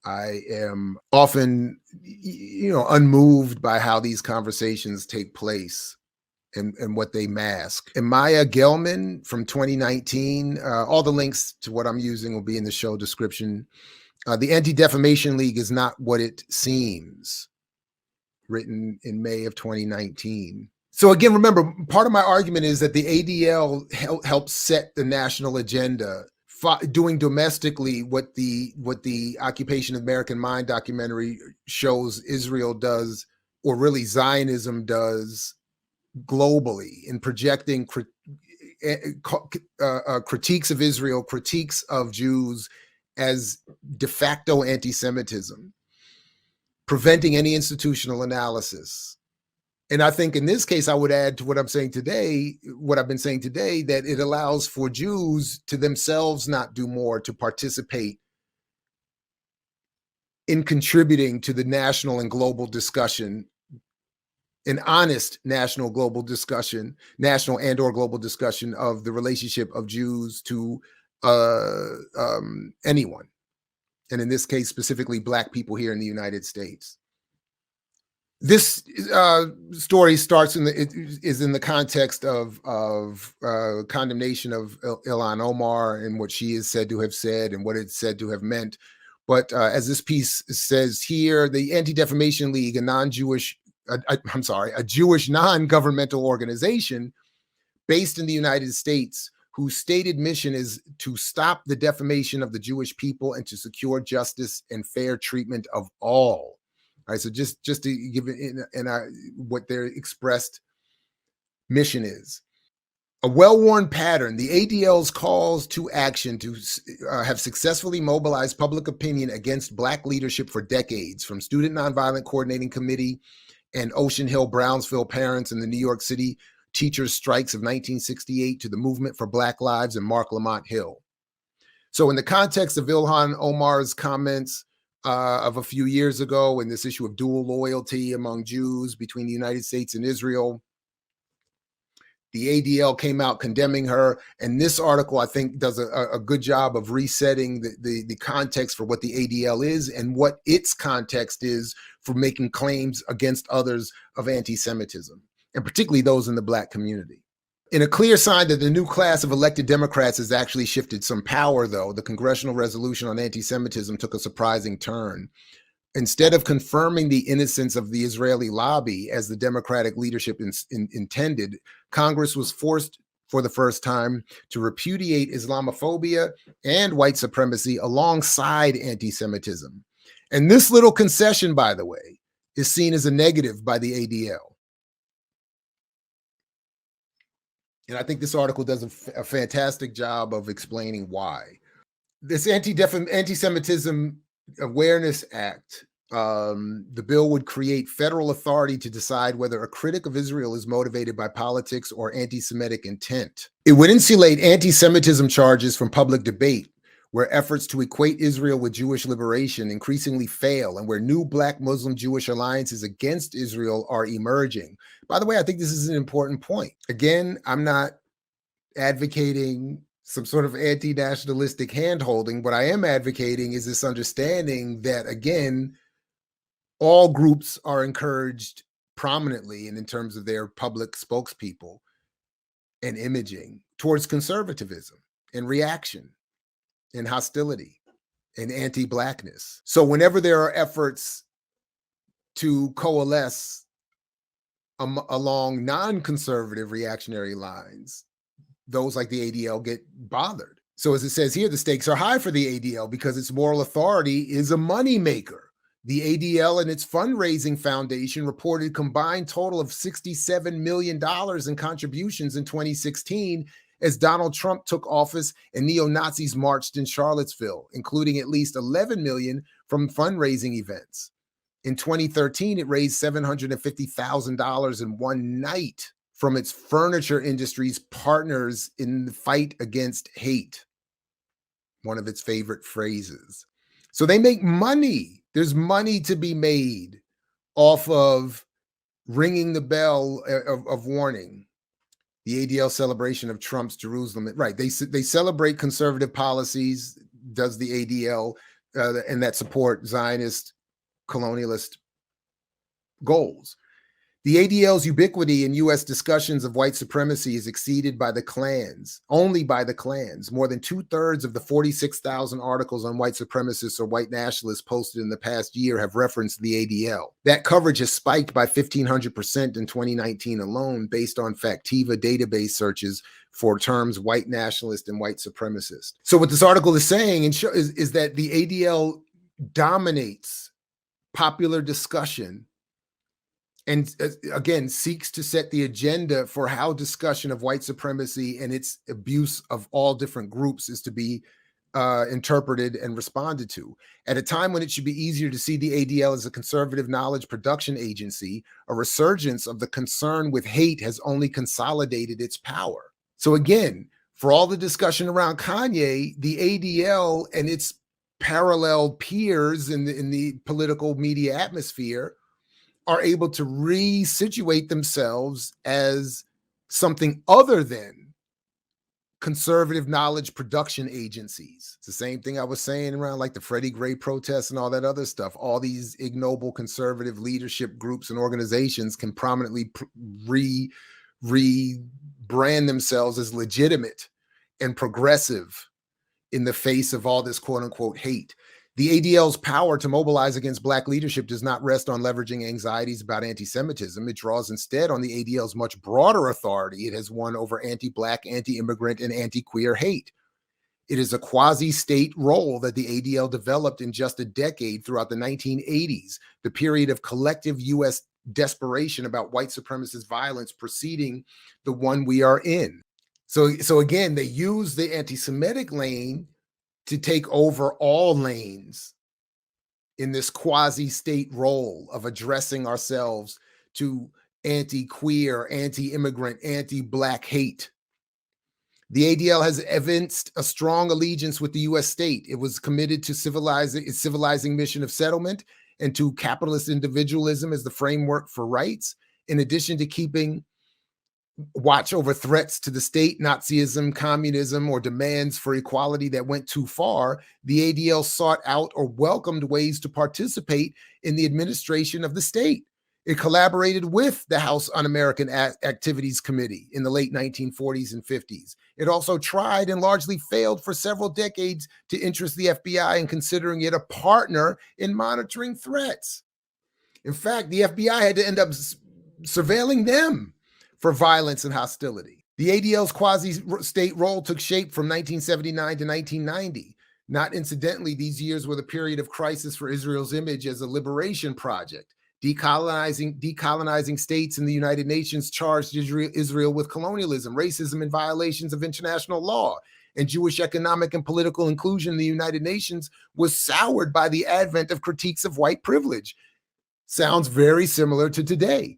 I am often, unmoved by how these conversations take place and what they mask. And Maya Gelman from 2019, all the links to what I'm using will be in the show description. The Anti-Defamation League is not what it seems, written in May of 2019. So again, remember, part of my argument is that the ADL helps set the national agenda, doing domestically what the Occupation of American Mind documentary shows Israel does, or really Zionism does globally, in projecting critiques of Israel, critiques of Jews as de facto anti-Semitism, preventing any institutional analysis. And I think in this case, I would add to what I've been saying today, that it allows for Jews to themselves not do more to participate in contributing to the national and global discussion, an honest national and global discussion of the relationship of Jews to anyone. And in this case, specifically Black people here in the United States. This story is in the context of condemnation of Ilhan Omar and what she is said to have said and what it's said to have meant. But as this piece says here, the Anti-Defamation League, a Jewish non-governmental organization based in the United States, whose stated mission is to stop the defamation of the Jewish people and to secure justice and fair treatment of all. All right, so just to give it what their expressed mission is. A well-worn pattern, the ADL's calls to action to have successfully mobilized public opinion against Black leadership for decades, from Student Nonviolent Coordinating Committee and Ocean Hill-Brownsville parents in the New York City teachers' strikes of 1968 to the Movement for Black Lives and Mark Lamont Hill. So in the context of Ilhan Omar's comments of a few years ago, in this issue of dual loyalty among Jews between the United States and Israel, the ADL came out condemning her. And this article, I think, does a good job of resetting the context for what the ADL is and what its context is for making claims against others of anti-Semitism, and particularly those in the Black community. In a clear sign that the new class of elected Democrats has actually shifted some power, though, the congressional resolution on anti-Semitism took a surprising turn. Instead of confirming the innocence of the Israeli lobby, as the Democratic leadership intended, Congress was forced for the first time to repudiate Islamophobia and white supremacy alongside anti-Semitism. And this little concession, by the way, is seen as a negative by the ADL. And I think this article does a fantastic job of explaining why. This Anti-Semitism Awareness Act, the bill would create federal authority to decide whether a critic of Israel is motivated by politics or anti-Semitic intent. It would insulate anti-Semitism charges from public debate, where efforts to equate Israel with Jewish liberation increasingly fail, and where new Black Muslim-Jewish alliances against Israel are emerging. By the way, I think this is an important point. Again, I'm not advocating some sort of anti-nationalistic hand-holding. What I am advocating is this understanding that, again, all groups are encouraged prominently and in terms of their public spokespeople and imaging towards conservatism and reaction and hostility and anti-Blackness. So whenever there are efforts to coalesce along non-conservative reactionary lines, those like the ADL get bothered. So as it says here, the stakes are high for the ADL because its moral authority is a moneymaker. The ADL and its fundraising foundation reported combined total of $67 million in contributions in 2016 as Donald Trump took office and neo-Nazis marched in Charlottesville, including at least $11 million from fundraising events. In 2013, it raised $750,000 in one night from its furniture industry's partners in the fight against hate, one of its favorite phrases. So they make money. There's money to be made off of ringing the bell of warning. The ADL celebration of Trump's Jerusalem, right? They celebrate conservative policies, does the ADL, and that support Zionist colonialist goals. The ADL's ubiquity in U.S. discussions of white supremacy is exceeded by the Klans, only by the Klans. More than 2/3 of the 46,000 articles on white supremacists or white nationalists posted in the past year have referenced the ADL. That coverage has spiked by 1,500% in 2019 alone, based on Factiva database searches for terms white nationalist and white supremacist. So what this article is saying is that the ADL dominates popular discussion and again seeks to set the agenda for how discussion of white supremacy and its abuse of all different groups is to be interpreted and responded to. At a time when it should be easier to see the ADL as a conservative knowledge production agency, a resurgence of the concern with hate has only consolidated its power. So again, for all the discussion around Kanye, the ADL and its parallel peers in the political media atmosphere are able to resituate themselves as something other than conservative knowledge production agencies. It's the same thing I was saying around like the Freddie Gray protests and all that other stuff. All these ignoble conservative leadership groups and organizations can prominently rebrand themselves as legitimate and progressive in the face of all this quote unquote hate. The ADL's power to mobilize against Black leadership does not rest on leveraging anxieties about anti-Semitism. It draws instead on the ADL's much broader authority it has won over anti-Black, anti-immigrant, and anti-queer hate. It is a quasi-state role that the ADL developed in just a decade throughout the 1980s, the period of collective U.S. desperation about white supremacist violence preceding the one we are in. So again, they use the anti-Semitic lane to take over all lanes in this quasi-state role of addressing ourselves to anti-queer, anti-immigrant, anti-Black hate. The ADL has evinced a strong allegiance with the U.S. state. It was committed to its civilizing mission of settlement and to capitalist individualism as the framework for rights, in addition to keeping watch over threats to the state, Nazism, communism, or demands for equality that went too far. The ADL sought out or welcomed ways to participate in the administration of the state. It collaborated with the House Un-American Activities Committee in the late 1940s and 50s. It also tried and largely failed for several decades to interest the FBI in considering it a partner in monitoring threats. In fact, the FBI had to end up surveilling them for violence and hostility. The ADL's quasi-state role took shape from 1979 to 1990. Not incidentally, these years were the period of crisis for Israel's image as a liberation project. Decolonizing states in the United Nations charged Israel with colonialism, racism, and violations of international law. And Jewish economic and political inclusion in the United Nations was soured by the advent of critiques of white privilege. Sounds very similar to today.